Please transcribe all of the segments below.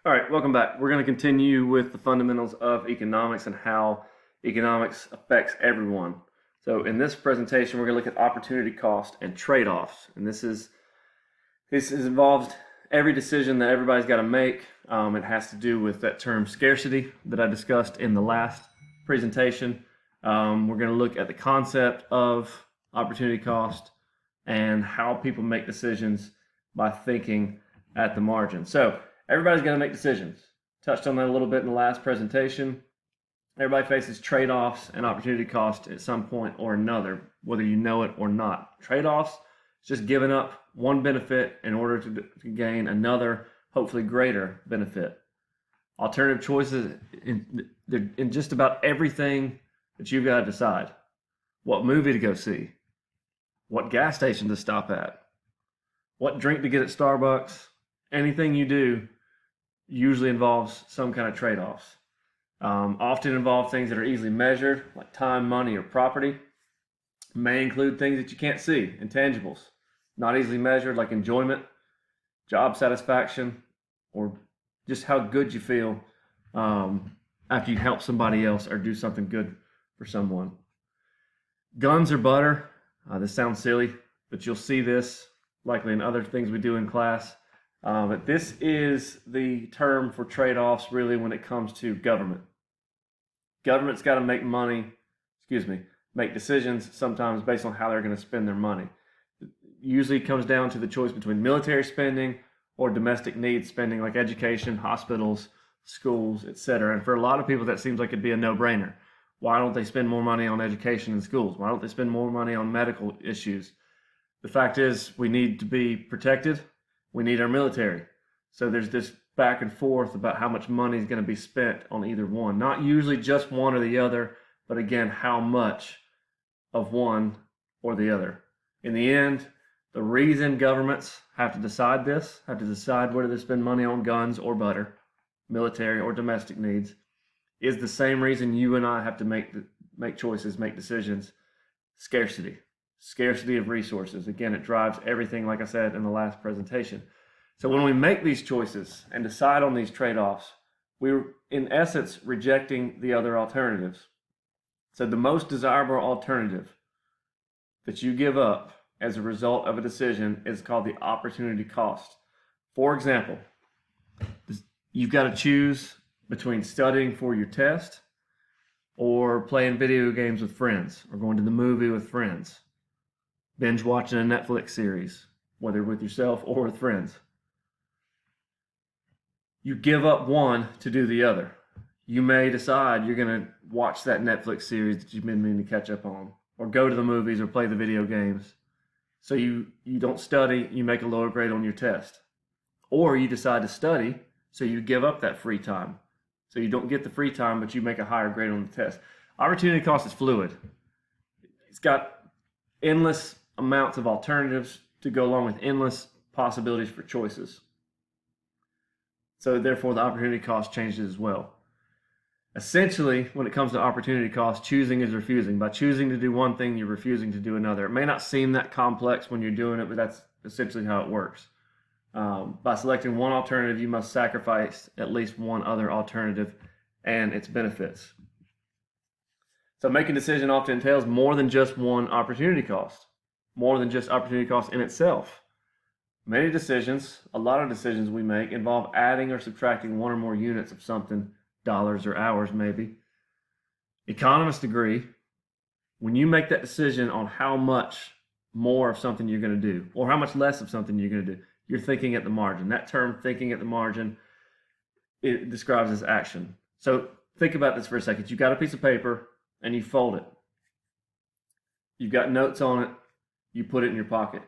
All right, welcome back. We're going to continue with the fundamentals of economics and how economics affects everyone. So in this presentation, we're going to look at opportunity cost and trade-offs. And this is involved every decision that everybody's got to make. It has to do with that term scarcity that I discussed in the last presentation. We're going to look at the concept of opportunity cost and how people make decisions by thinking at the margin. So everybody's got to make decisions. Touched on that a little bit in the last presentation. Everybody faces trade-offs and opportunity cost at some point or another, whether you know it or not. Trade-offs is just giving up one benefit in order to gain another, hopefully greater benefit. Alternative choices in just about everything that you've got to decide. What movie to go see? What gas station to stop at? What drink to get at Starbucks? Anything you do usually involves some kind of trade-offs. Often involve things that are easily measured, like time, money, or property. May include things that you can't see, intangibles. Not easily measured, like enjoyment, job satisfaction, or just how good you feel after you help somebody else or do something good for someone. Guns or butter. This sounds silly, but you'll see this likely in other things we do in class. But this is the term for trade-offs really when it comes to government. Government's got to make decisions sometimes based on how they're going to spend their money. It usually comes down to the choice between military spending or domestic needs spending, like education, hospitals, schools, etc. And for a lot of people, that seems like it'd be a no-brainer. Why don't they spend more money on education and schools? Why don't they spend more money on medical issues? The fact is, we need to be protected. We need our military. So there's this back and forth about how much money is going to be spent on either one. Not usually just one or the other, but again, how much of one or the other. In the end, the reason governments have to decide whether to spend money on guns or butter, military or domestic needs, is the same reason you and I have to make choices, make decisions. Scarcity of resources. Again, it drives everything, like I said in the last presentation. So when we make these choices and decide on these trade-offs, we're in essence rejecting the other alternatives. So the most desirable alternative that you give up as a result of a decision is called the opportunity cost. For example, you've got to choose between studying for your test or playing video games with friends or going to the movie with friends. Binge watching a Netflix series, whether with yourself or with friends. You give up one to do the other. You may decide you're going to watch that Netflix series that you've been meaning to catch up on, or go to the movies or play the video games. So you don't study, you make a lower grade on your test. Or you decide to study, so you give up that free time. So you don't get the free time, but you make a higher grade on the test. Opportunity cost is fluid. It's got endless amounts of alternatives to go along with endless possibilities for choices. So therefore, the opportunity cost changes as well. Essentially, when it comes to opportunity cost, choosing is refusing. By choosing to do one thing, you're refusing to do another. It may not seem that complex when you're doing it, but that's essentially how it works. By selecting one alternative, you must sacrifice at least one other alternative and its benefits. So making a decision often entails more than just one opportunity cost, more than just opportunity cost in itself. A lot of decisions we make involve adding or subtracting one or more units of something, dollars or hours maybe. Economists agree, when you make that decision on how much more of something you're going to do, or how much less of something you're going to do, you're thinking at the margin. That term, thinking at the margin, it describes as action. So think about this for a second. You've got a piece of paper and you fold it. You've got notes on it. You put it in your pocket.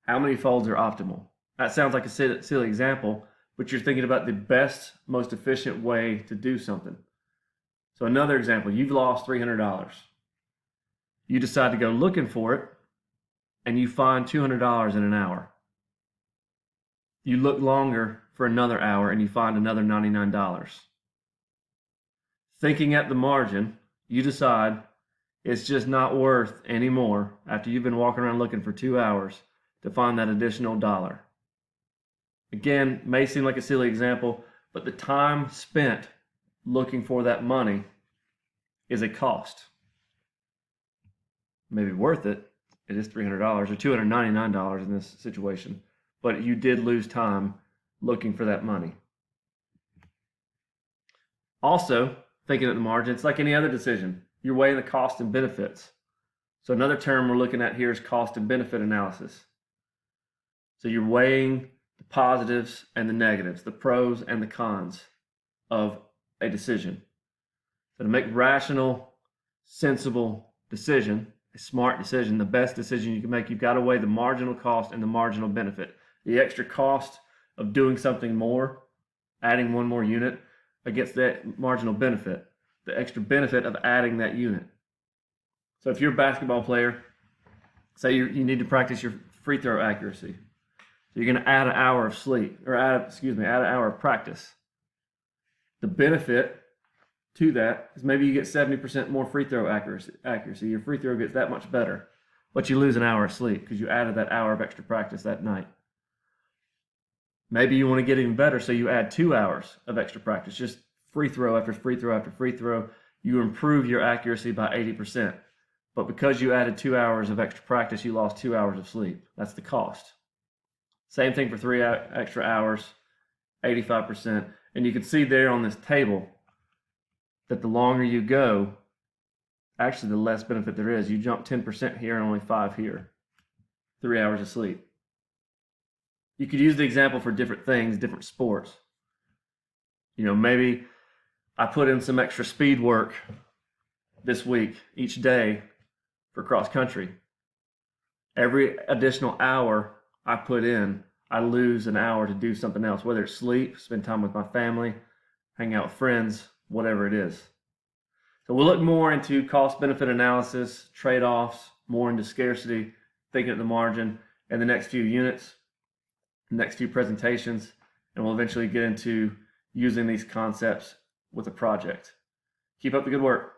How many folds are optimal? That sounds like a silly example, but you're thinking about the best, most efficient way to do something. So another example, you've lost $300. You decide to go looking for it, and you find $200 in an hour. You look longer for another hour, and you find another $99. Thinking at the margin, you decide it's just not worth any more after you've been walking around looking for 2 hours to find that additional dollar. Again, may seem like a silly example, but the time spent looking for that money is a cost. Maybe worth it. It is $300 or $299 in this situation, but you did lose time looking for that money. Also, thinking at the margin, it's like any other decision. You're weighing the cost and benefits. So another term we're looking at here is cost and benefit analysis. So you're weighing the positives and the negatives, the pros and the cons of a decision. So to make rational, sensible decision, a smart decision, the best decision you can make, you've got to weigh the marginal cost and the marginal benefit. The extra cost of doing something more, adding one more unit, against that marginal benefit, the extra benefit of adding that unit. So if you're a basketball player, say you need to practice your free throw accuracy. So you're going to add an hour of sleep, or add an hour of practice. The benefit to that is maybe you get 70% more free throw accuracy. Your free throw gets that much better, but you lose an hour of sleep because you added that hour of extra practice that night. Maybe you want to get even better, so you add 2 hours of extra practice, just free throw after free throw after free throw. You improve your accuracy by 80%. But because you added 2 hours of extra practice, you lost 2 hours of sleep. That's the cost. Same thing for 3 extra hours, 85%. And you can see there on this table that the longer you go, actually the less benefit there is. You jump 10% here and only 5 here. 3 hours of sleep. You could use the example for different things, different sports. Maybe I put in some extra speed work this week, each day for cross country. Every additional hour I put in, I lose an hour to do something else, whether it's sleep, spend time with my family, hang out with friends, whatever it is. So we'll look more into cost-benefit analysis, trade-offs, more into scarcity, thinking at the margin, in the next few units, next few presentations, and we'll eventually get into using these concepts with a project. Keep up the good work.